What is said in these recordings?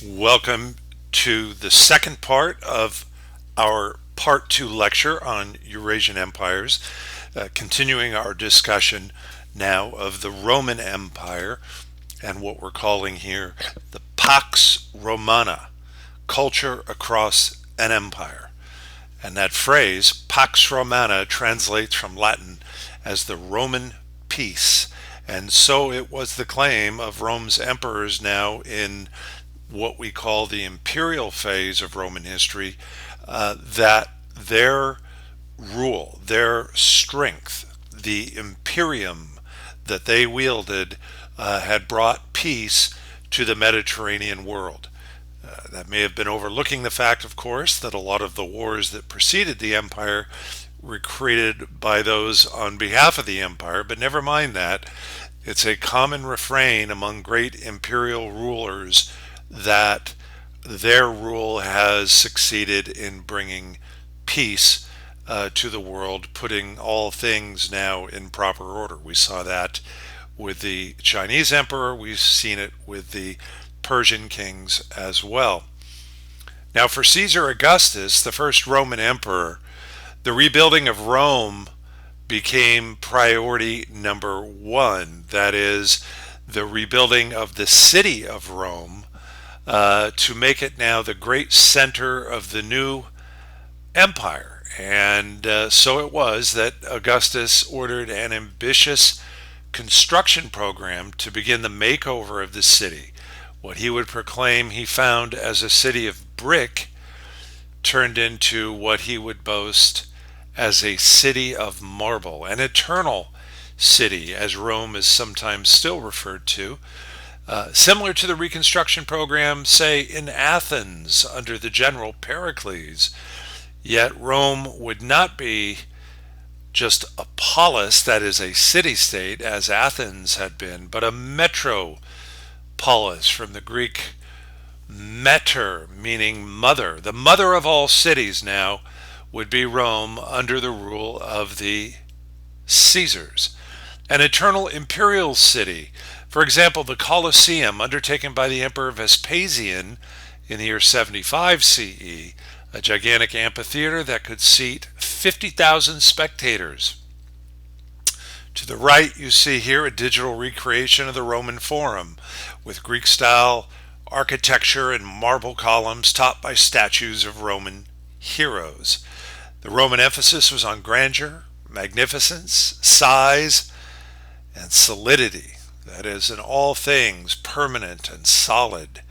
Welcome to the second part of our Part 2 lecture on Eurasian empires, continuing our discussion now of the Roman Empire and what we're calling here the Pax Romana, culture across an empire. And that phrase, Pax Romana, translates from Latin as the Roman peace. And so it was the claim of Rome's emperors now in what we call the imperial phase of Roman history, that their rule, their strength, the imperium that they wielded, had brought peace to the Mediterranean world. That may have been overlooking the fact, of course, that a lot of the wars that preceded the empire were created by those on behalf of the empire, but never mind that. It's a common refrain among great imperial rulers that their rule has succeeded in bringing peace to the world, putting all things now in proper order. We saw that with the Chinese emperor, we've seen it with the Persian kings as well. Now, for Caesar Augustus, the first Roman emperor, the rebuilding of Rome became priority number one. That is, the rebuilding of the city of Rome to make it now the great center of the new empire. And so it was that Augustus ordered an ambitious construction program to begin the makeover of the city. What he would proclaim he found as a city of brick turned into what he would boast as a city of marble, an eternal city, as Rome is sometimes still referred to. Similar to the reconstruction program, say, in Athens under the general Pericles. Yet Rome would not be just a polis, that is a city-state, as Athens had been, but a metropolis, from the Greek meter, meaning mother. The mother of all cities now would be Rome under the rule of the Caesars. An eternal imperial city. For example, the Colosseum, undertaken by the Emperor Vespasian in the year 75 CE, a gigantic amphitheater that could seat 50,000 spectators. To the right, you see here a digital recreation of the Roman Forum with Greek-style architecture and marble columns topped by statues of Roman heroes. The Roman emphasis was on grandeur, magnificence, size, and solidity. That is, in all things, permanent and solid.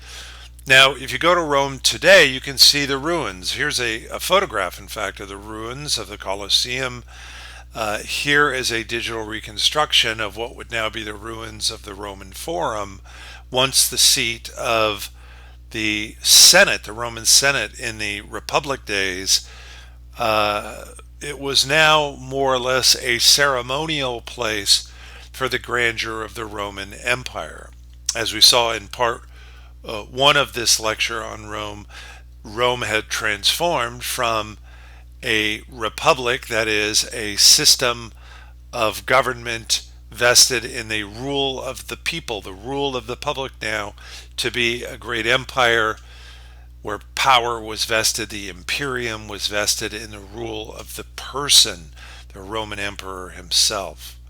Now, if you go to Rome today, you can see the ruins. Here's a photograph, in fact, of the ruins of the Colosseum. Here is a digital reconstruction of what would now be the ruins of the Roman Forum, once the seat of the Senate, the Roman Senate in the Republic days. It was now more or less a ceremonial place for the grandeur of the Roman Empire. As we saw in part one of this lecture on Rome, Rome had transformed from a republic, that is, a system of government vested in the rule of the people, the rule of the public now, to be a great empire where power was vested, the imperium was vested in the rule of the person, the Roman emperor himself.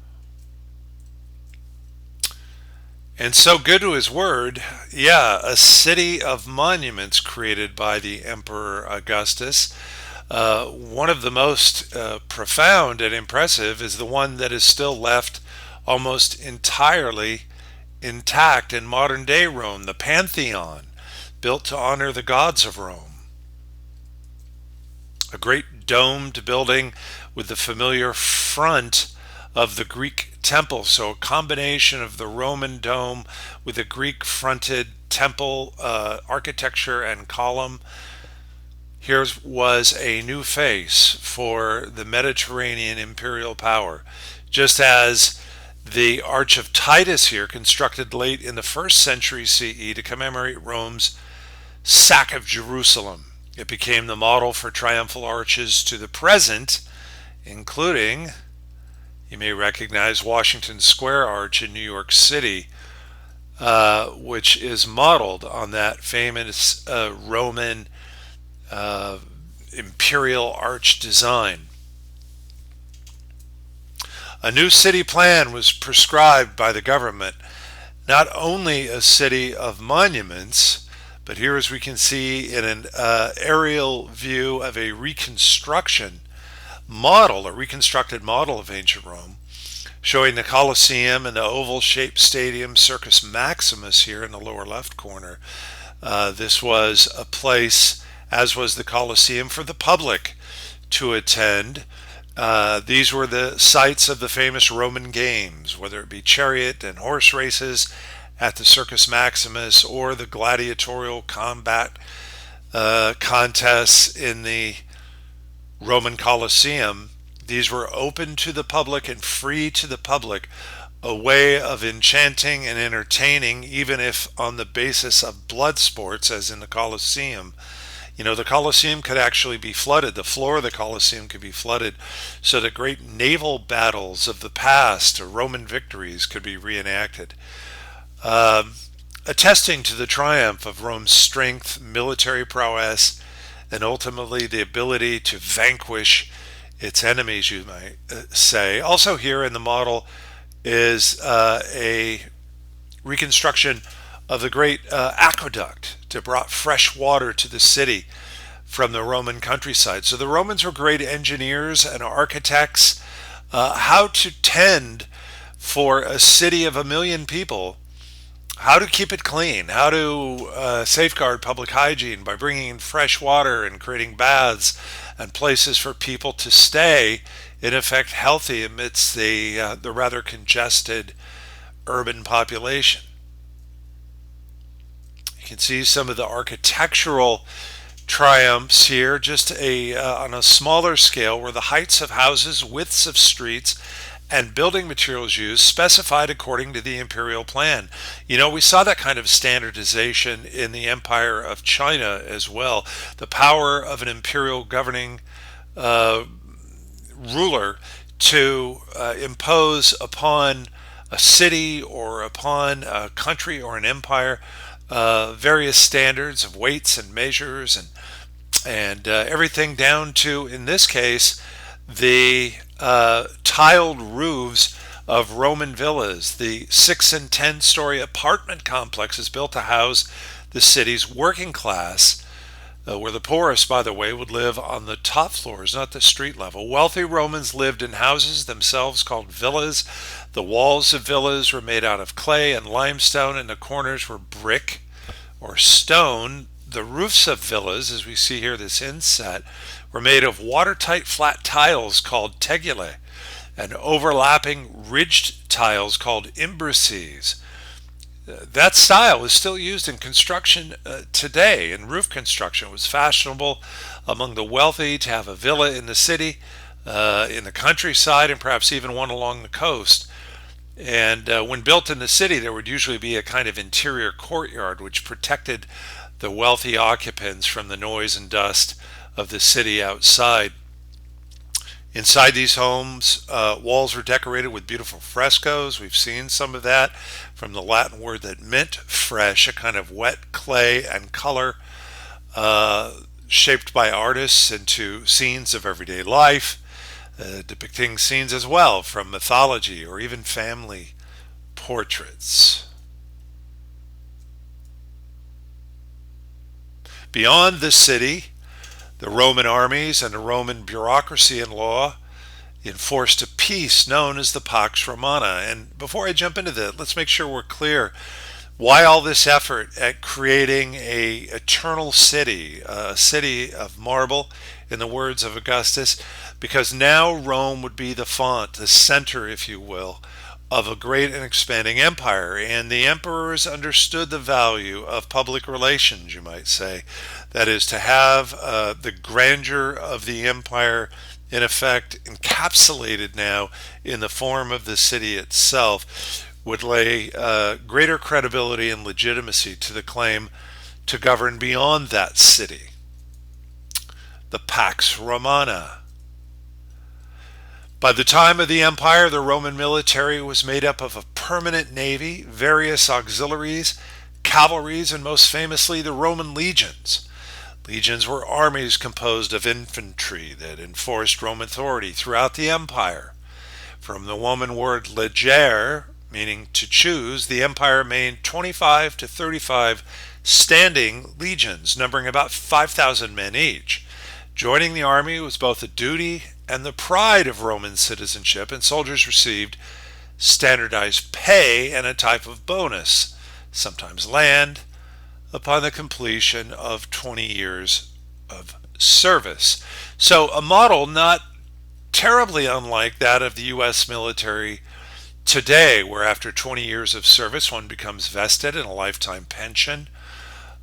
And so, good to his word, yeah, a city of monuments created by the Emperor Augustus. One of the most profound and impressive is the one that is still left almost entirely intact in modern day Rome, the Pantheon, built to honor the gods of Rome. A great domed building with the familiar front of the Greek temple. So a combination of the Roman dome with the Greek fronted temple architecture and column. Here was a new face for the Mediterranean imperial power. Just as the Arch of Titus here, constructed late in the 1st century CE to commemorate Rome's sack of Jerusalem. It became the model for triumphal arches to the present, including, you may recognize, Washington Square Arch in New York City, which is modeled on that famous Roman uh, imperial arch design. A new city plan was prescribed by the government, not only a city of monuments, but here, as we can see in an aerial view of a reconstructed model of ancient Rome, showing the Colosseum and the oval-shaped stadium Circus Maximus here in the lower left corner. This was a place, as was the Colosseum, for the public to attend. These were the sites of the famous Roman games, whether it be chariot and horse races at the Circus Maximus or the gladiatorial combat contests in the Roman Colosseum. These were open to the public and free to the public, a way of enchanting and entertaining, even if on the basis of blood sports, as in the Colosseum. The Colosseum could actually be flooded. The floor of the Colosseum could be flooded so that great naval battles of the past or Roman victories could be reenacted, attesting to the triumph of Rome's strength, military prowess, and ultimately the ability to vanquish its enemies, you might say. Also here in the model is a reconstruction of the great aqueduct that brought fresh water to the city from the Roman countryside. So the Romans were great engineers and architects. How to tend for a city of 1 million people, how to keep it clean, how to safeguard public hygiene by bringing in fresh water and creating baths and places for people to stay, in effect healthy amidst the rather congested urban population. You can see some of the architectural triumphs here, just on a smaller scale, where the heights of houses, widths of streets, and building materials used specified according to the imperial plan. We saw that kind of standardization in the Empire of China as well. The power of an imperial governing ruler to impose upon a city or upon a country or an empire various standards of weights and measures and everything down to, in this case, the tiled roofs of Roman villas. The 6 and 10-story apartment complexes built to house the city's working class, where the poorest, by the way, would live on the top floors, not the street level. Wealthy Romans lived in houses themselves called villas. The walls of villas were made out of clay and limestone, and the corners were brick or stone. The roofs of villas, as we see here, this inset, were made of watertight flat tiles called tegulae and overlapping ridged tiles called imbrices. That style is still used in construction today. In roof construction, it was fashionable among the wealthy to have a villa in the city, in the countryside, and perhaps even one along the coast. And when built in the city, there would usually be a kind of interior courtyard which protected the wealthy occupants from the noise and dust of the city outside. Inside these homes, walls were decorated with beautiful frescoes. We've seen some of that from the Latin word that meant fresh, a kind of wet clay and color shaped by artists into scenes of everyday life, depicting scenes as well from mythology or even family portraits. Beyond the city, the Roman armies and the Roman bureaucracy and law enforced a peace known as the Pax Romana. And before I jump into that, let's make sure we're clear why all this effort at creating a eternal city, a city of marble, in the words of Augustus, because now Rome would be the font, the center, if you will, of a great and expanding empire. And the emperors understood the value of public relations, you might say. That is, to have the grandeur of the empire in effect encapsulated now in the form of the city itself would lay greater credibility and legitimacy to the claim to govern beyond that city. The Pax Romana. By the time of the empire, the Roman military was made up of permanent navy, various auxiliaries, cavalries, and most famously the Roman legions. Legions were armies composed of infantry that enforced Roman authority throughout the empire. From the Roman word legere, meaning to choose, the empire made 25 to 35 standing legions, numbering about 5,000 men each. Joining the army was both a duty and the pride of Roman citizenship, and soldiers received standardized pay and a type of bonus, sometimes land, upon the completion of 20 years of service. So a model not terribly unlike that of the U.S. military today, where after 20 years of service one becomes vested in a lifetime pension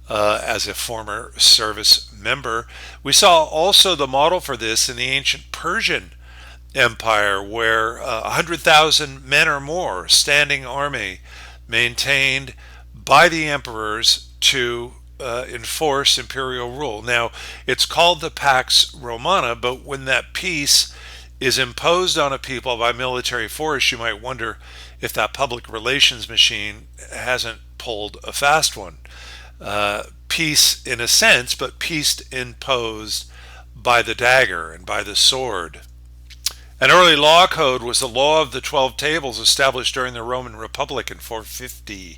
as a former service member. We saw also the model for this in the ancient Persian Empire, where 100,000 men or more, standing army, maintained by the emperors to enforce imperial rule. Now, it's called the Pax Romana, but when that peace is imposed on a people by military force, you might wonder if that public relations machine hasn't pulled a fast one. Peace in a sense, but peace imposed by the dagger and by the sword. An early law code was the Law of the 12 Tables, established during the Roman Republic in 450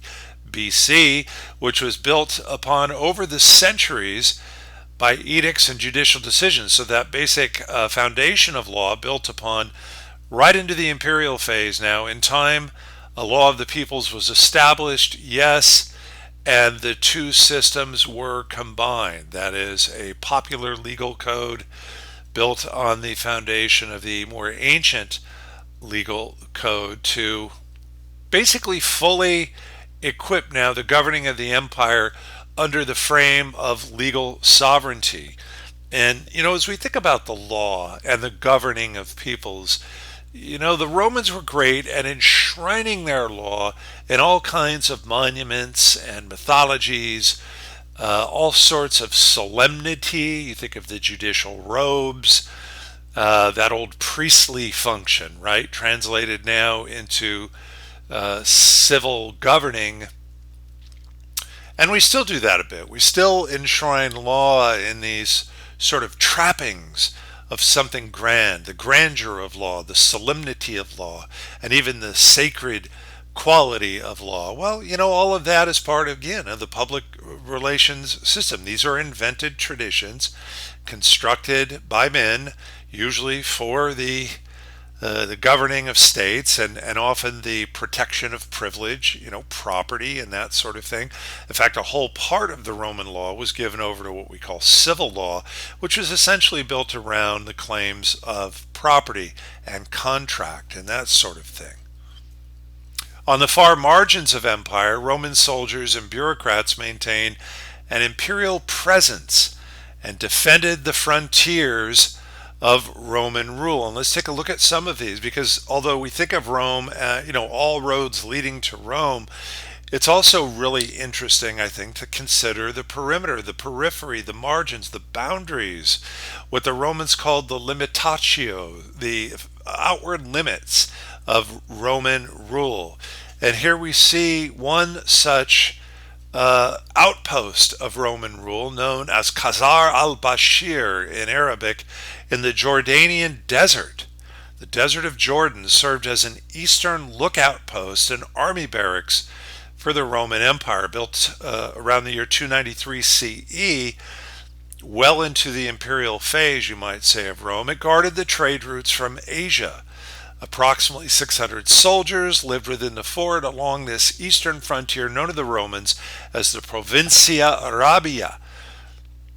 BC, which was built upon over the centuries by edicts and judicial decisions. So that basic foundation of law built upon right into the imperial phase. Now, in time, a law of the peoples was established, yes, and the two systems were combined. That is, a popular legal code built on the foundation of the more ancient legal code to basically fully equip now the governing of the empire under the frame of legal sovereignty. And, as we think about the law and the governing of peoples, the Romans were great at enshrining their law in all kinds of monuments and mythologies, all sorts of solemnity. You think of the judicial robes, that old priestly function, right? Translated now into civil governing. And we still do that a bit. We still enshrine law in these sort of trappings of something grand, the grandeur of law, the solemnity of law, and even the sacred quality of law. Well, all of that is part, again, of the public relations system. These are invented traditions constructed by men, usually for the governing of states and often the protection of privilege, property and that sort of thing. In fact, a whole part of the Roman law was given over to what we call civil law, which was essentially built around the claims of property and contract and that sort of thing. On the far margins of empire, Roman soldiers and bureaucrats maintained an imperial presence and defended the frontiers of Roman rule. And let's take a look at some of these, because although we think of Rome, all roads leading to Rome, it's also really interesting, I think, to consider the perimeter, the periphery, the margins, the boundaries, what the Romans called the limitatio, the outward limits of Roman rule. And here we see one such outpost of Roman rule known as Khazar al-Bashir in Arabic in the Jordanian desert. The desert of Jordan served as an eastern lookout post and army barracks for the Roman Empire, built around the year 293 CE, well into the imperial phase, you might say, of Rome. It guarded the trade routes from Asia. Approximately 600 soldiers lived within the fort along this eastern frontier known to the Romans as the Provincia Arabia,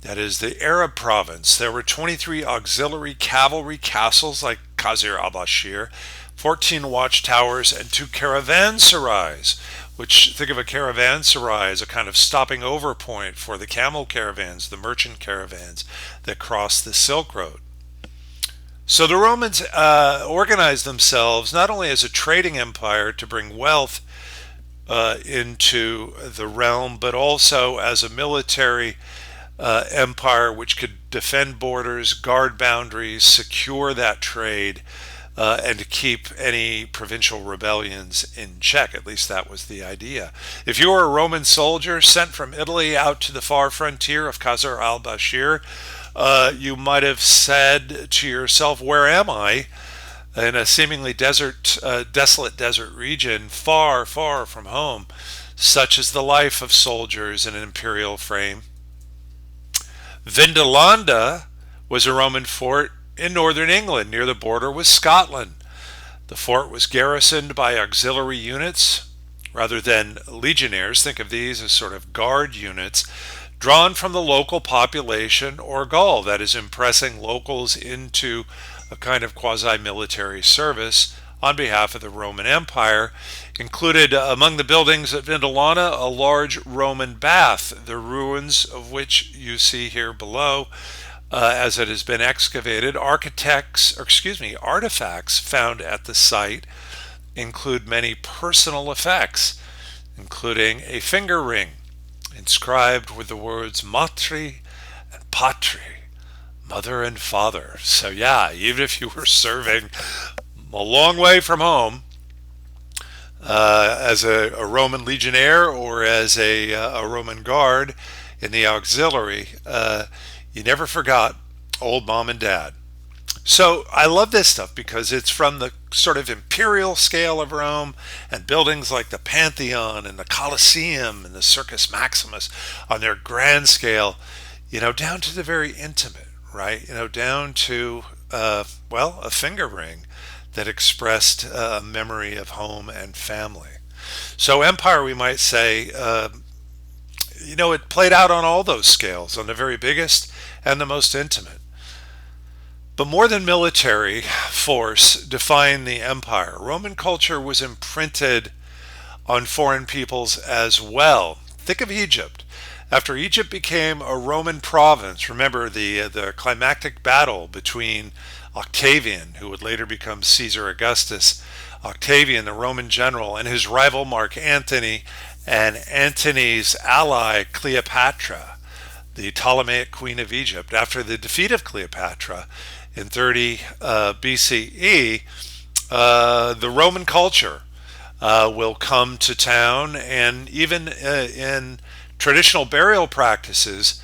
that is the Arab province. There were 23 auxiliary cavalry castles like Khazar al-Bashir, 14 watchtowers, and 2 caravanserais, which, think of a caravanserai as a kind of stopping over point for the camel caravans, the merchant caravans that crossed the Silk Road. So the Romans organized themselves not only as a trading empire to bring wealth into the realm, but also as a military empire which could defend borders, guard boundaries, secure that trade, and to keep any provincial rebellions in check. At least that was the idea. If you were a Roman soldier sent from Italy out to the far frontier of Qasr al-Bashir, you might have said to yourself, where am I? In a seemingly desolate desert region, far, far from home. Such is the life of soldiers in an imperial frame. Vindolanda was a Roman fort in northern England near the border with Scotland. The fort was garrisoned by auxiliary units rather than legionnaires. Think of these as sort of guard units drawn from the local population or Gaul, that is, impressing locals into a kind of quasi-military service on behalf of the Roman Empire. Included among the buildings at Vindolanda a large Roman bath, the ruins of which you see here below. As it has been excavated, artifacts found at the site include many personal effects, including a finger ring inscribed with the words Matri and Patri, mother and father. So yeah, even if you were serving a long way from home as a Roman legionnaire or as a Roman guard in the auxiliary, you never forgot old mom and dad. So I love this stuff because it's from the sort of imperial scale of Rome and buildings like the Pantheon and the Colosseum and the Circus Maximus on their grand scale, down to the very intimate, right? Down to, a finger ring that expressed a memory of home and family. So empire, we might say, it played out on all those scales, on the very biggest and the most intimate. But more than military force defined the empire. Roman culture was imprinted on foreign peoples as well. Think of Egypt. After Egypt became a Roman province, remember the climactic battle between Octavian, who would later become Caesar Augustus, Octavian, the Roman general, and his rival Mark Antony, and Antony's ally Cleopatra, the Ptolemaic queen of Egypt. After the defeat of Cleopatra in 30 BCE, the Roman culture will come to town, and even in traditional burial practices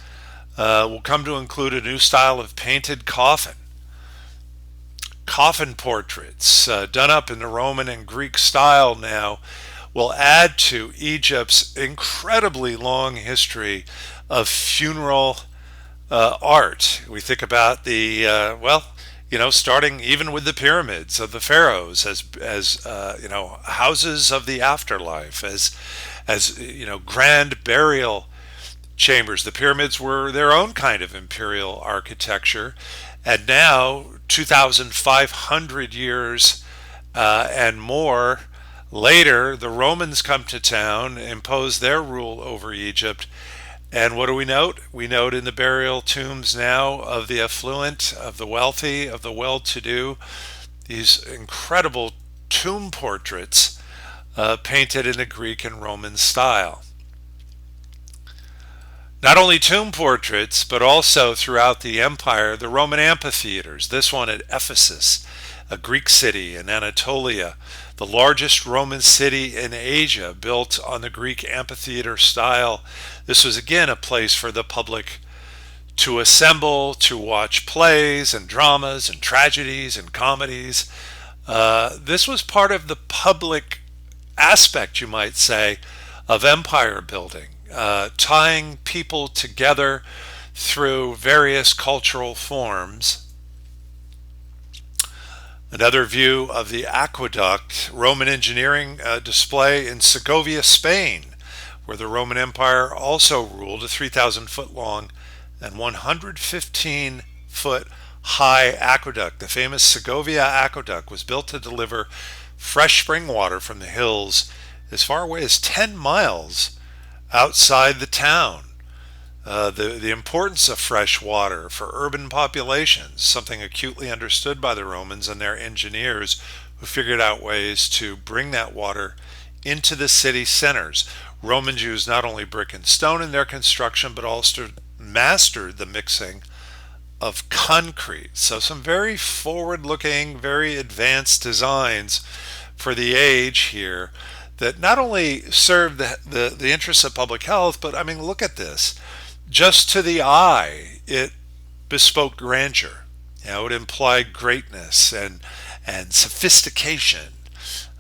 will come to include a new style of painted coffin. Coffin portraits done up in the Roman and Greek style now will add to Egypt's incredibly long history of funeral art. We think about the starting even with the pyramids of the pharaohs as houses of the afterlife, as grand burial chambers. The pyramids were their own kind of imperial architecture, and now 2,500 years and more later, the Romans come to town, impose their rule over Egypt. And what do we note? We note in the burial tombs now of the affluent, of the wealthy, of the well-to-do, these incredible tomb portraits painted in the Greek and Roman style. Not only tomb portraits, but also throughout the empire, the Roman amphitheaters. This one at Ephesus, a Greek city in Anatolia, the largest Roman city in Asia, built on the Greek amphitheater style. This was again a place for the public to assemble, to watch plays and dramas and tragedies and comedies. This was part of the public aspect, you might say, of empire building, tying people together through various cultural forms. Another view of the aqueduct, Roman engineering display in Segovia, Spain, where the Roman Empire also ruled, a 3,000-foot long and 115-foot high aqueduct. The famous Segovia Aqueduct was built to deliver fresh spring water from the hills as far away as 10 miles outside the town. The importance of fresh water for urban populations, something acutely understood by the Romans and their engineers, who figured out ways to bring that water into the city centers. Romans used not only brick and stone in their construction, but also mastered the mixing of concrete. So some very forward-looking, very advanced designs for the age here that not only serve the interests of public health, but I mean, look at this. Just to the eye, it bespoke grandeur. It implied greatness and sophistication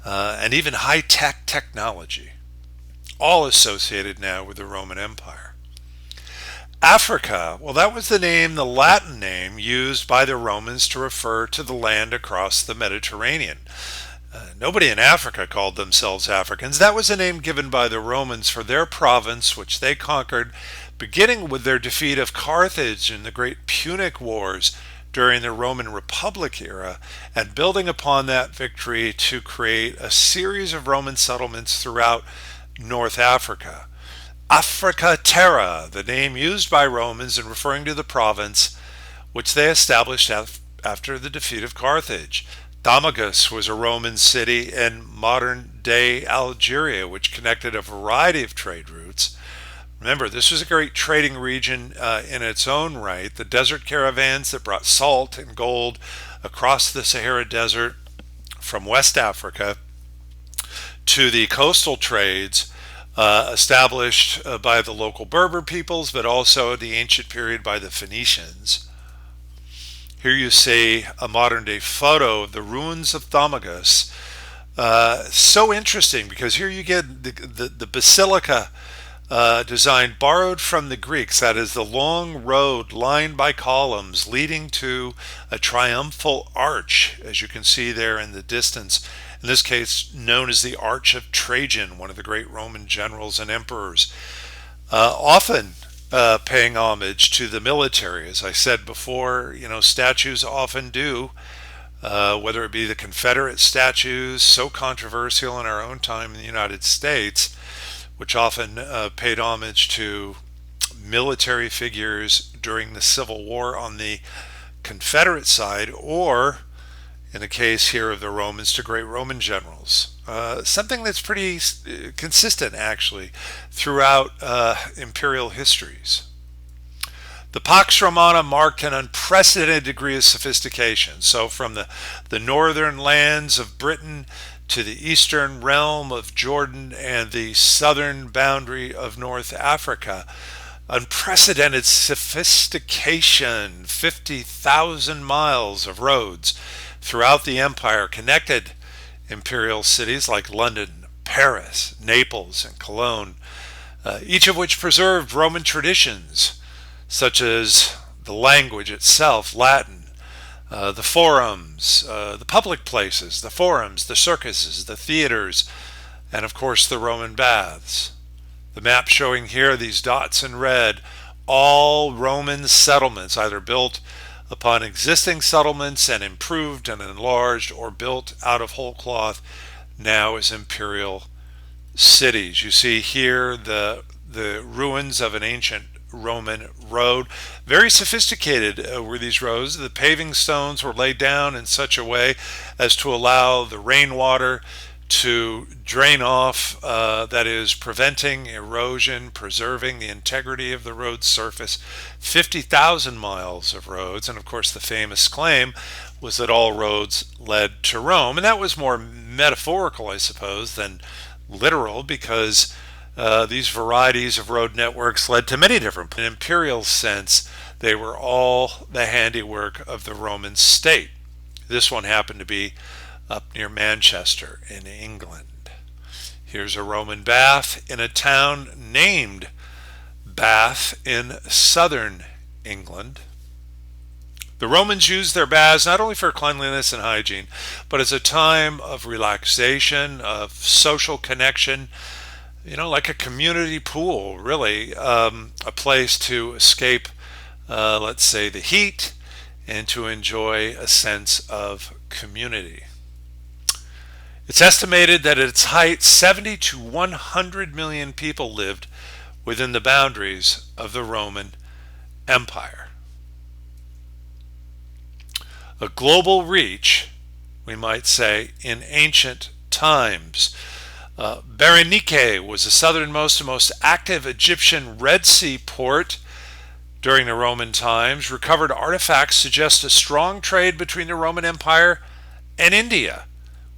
and even high-tech technology, all associated now with the Roman Empire. Africa, well, that was the Latin name used by the Romans to refer to the land across the Mediterranean. Nobody in Africa called themselves Africans. That was a name given by the Romans for their province, which they conquered, beginning with their defeat of Carthage in the Great Punic Wars during the Roman Republic era, and building upon that victory to create a series of Roman settlements throughout North Africa. Africa Terra, the name used by Romans in referring to the province which they established after the defeat of Carthage. Damascus was a Roman city in modern-day Algeria, which connected a variety of trade routes. Remember, this was a great trading region in its own right. The desert caravans that brought salt and gold across the Sahara Desert from West Africa to the coastal trades established by the local Berber peoples, but also the ancient period by the Phoenicians. Here you see a modern-day photo of the ruins of Damascus. So interesting, because here you get the basilica design borrowed from the Greeks. That is the long road lined by columns leading to a triumphal arch, as you can see there in the distance. In this case, known as the Arch of Trajan, one of the great Roman generals and emperors. Often paying homage to the military. As I said before, statues often do, whether it be the Confederate statues, so controversial in our own time in the United States, which often paid homage to military figures during the Civil War on the Confederate side, or in the case here of the Romans, to great Roman generals. Something that's pretty consistent, actually, throughout imperial histories. The Pax Romana marked an unprecedented degree of sophistication. So from the northern lands of Britain to the eastern realm of Jordan and the southern boundary of North Africa, unprecedented sophistication, 50,000 miles of roads throughout the empire connected imperial cities like London, Paris, Naples, and Cologne, each of which preserved Roman traditions, such as the language itself, Latin, the forums, the public places, the forums, the circuses, the theaters, and of course the Roman baths. The map showing here, these dots in red, all Roman settlements, either built upon existing settlements and improved and enlarged, or built out of whole cloth now as imperial cities. You see here the ruins of an ancient Roman road. Very sophisticated were these roads. The paving stones were laid down in such a way as to allow the rainwater to drain off, that is, preventing erosion, preserving the integrity of the road surface. 50,000 miles of roads, and of course the famous claim was that all roads led to Rome, and that was more metaphorical, I suppose, than literal, because these varieties of road networks led to many different. In an imperial sense, they were all the handiwork of the Roman state. This one happened to be up near Manchester in England. Here's a Roman bath in a town named Bath in southern England. The Romans used their baths not only for cleanliness and hygiene, but as a time of relaxation, of social connection, like a community pool, really, a place to escape, let's say, the heat, and to enjoy a sense of community. It's estimated that at its height, 70 to 100 million people lived within the boundaries of the Roman Empire. A global reach, we might say, in ancient times. Berenike was the southernmost and most active Egyptian Red Sea port, during the Roman times. Recovered artifacts suggest a strong trade between the Roman Empire and India,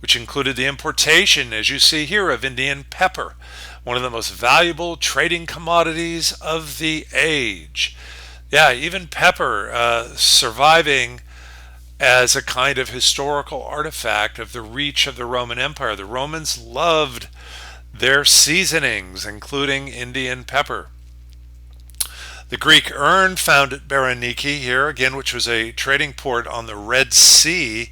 which included the importation, as you see here, of Indian pepper, one of the most valuable trading commodities of the age. Yeah, even pepper surviving as a kind of historical artifact of the reach of the Roman Empire. The Romans loved their seasonings, including Indian pepper. The Greek urn found at Berenike here, again, which was a trading port on the Red Sea,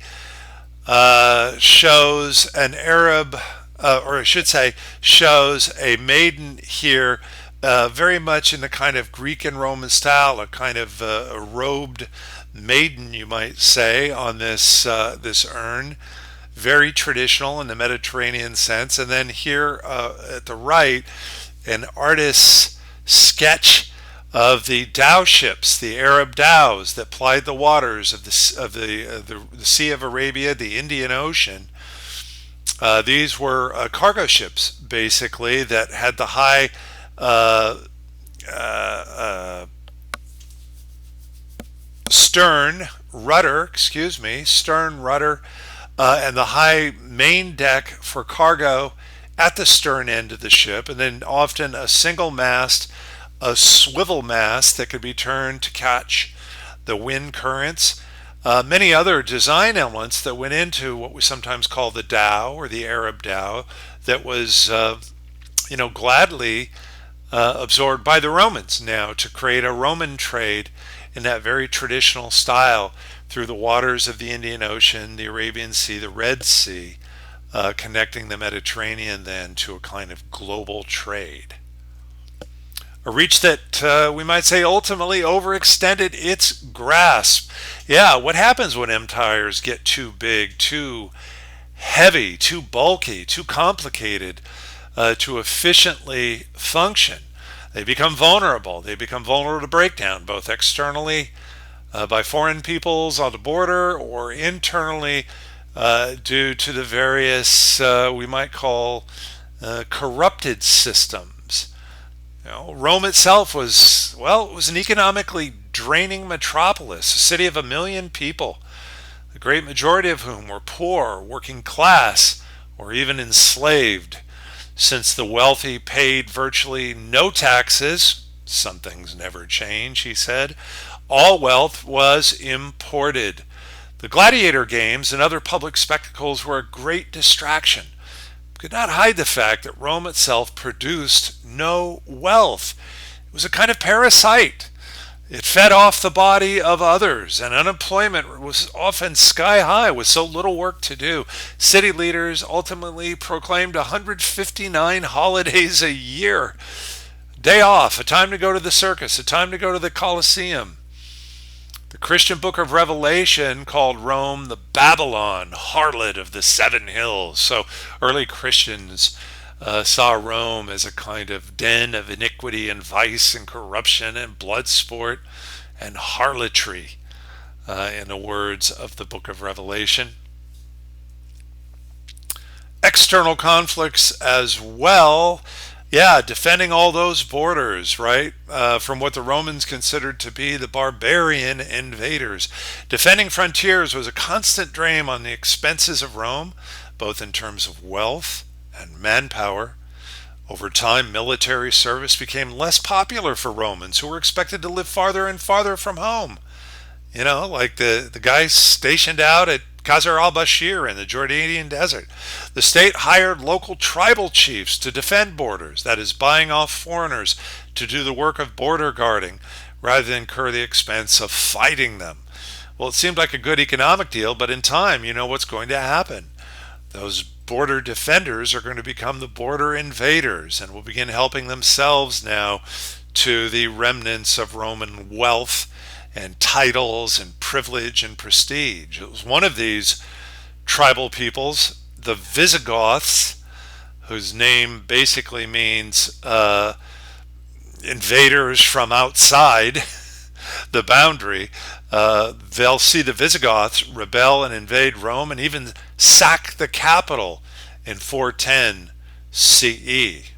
shows an Arab, or I should say, shows a maiden here, very much in the kind of Greek and Roman style, a kind of a robed maiden, you might say, on this urn. Very traditional in the Mediterranean sense. And then here at the right, an artist's sketch of the dhow ships, the Arab dhows that plied the waters of the Sea of Arabia, the Indian Ocean. These were cargo ships, basically, that had the high stern rudder, and the high main deck for cargo at the stern end of the ship, and then often a single mast, a swivel mast that could be turned to catch the wind currents. Many other design elements that went into what we sometimes call the dhow or the Arab dhow that was, gladly absorbed by the Romans now to create a Roman trade in that very traditional style through the waters of the Indian Ocean, the Arabian Sea, the Red Sea, connecting the Mediterranean then to a kind of global trade. A reach that we might say ultimately overextended its grasp. Yeah, what happens when empires get too big, too heavy, too bulky, too complicated to efficiently function? They become vulnerable. They become vulnerable to breakdown, both externally by foreign peoples on the border or internally due to the various, we might call, corrupted systems. Rome itself was, it was an economically draining metropolis, a city of 1 million people, the great majority of whom were poor, working class, or even enslaved. Since the wealthy paid virtually no taxes, some things never change, he said, all wealth was imported. The gladiator games and other public spectacles were a great distraction. Could not hide the fact that Rome itself produced no wealth. It was a kind of parasite. It fed off the body of others, and unemployment was often sky high with so little work to do. City leaders ultimately proclaimed 159 holidays a year. Day off, a time to go to the circus, a time to go to the Colosseum. The Christian book of Revelation called Rome the Babylon harlot of the 7 hills. So early Christians saw Rome as a kind of den of iniquity and vice and corruption and blood sport and harlotry, in the words of the book of Revelation. External conflicts as well. Yeah, defending all those borders, right, from what the Romans considered to be the barbarian invaders. Defending frontiers was a constant drain on the expenses of Rome, both in terms of wealth and manpower. Over time, military service became less popular for Romans, who were expected to live farther and farther from home. Like the guys stationed out at Qasr al-Bashir in the Jordanian desert. The state hired local tribal chiefs to defend borders, that is, buying off foreigners to do the work of border guarding rather than incur the expense of fighting them. Well, it seemed like a good economic deal, but in time, you know what's going to happen. Those border defenders are going to become the border invaders and will begin helping themselves now to the remnants of Roman wealth and titles and privilege and prestige. It was one of these tribal peoples, the Visigoths, whose name basically means invaders from outside the boundary. They'll see the Visigoths rebel and invade Rome and even sack the capital in 410 CE.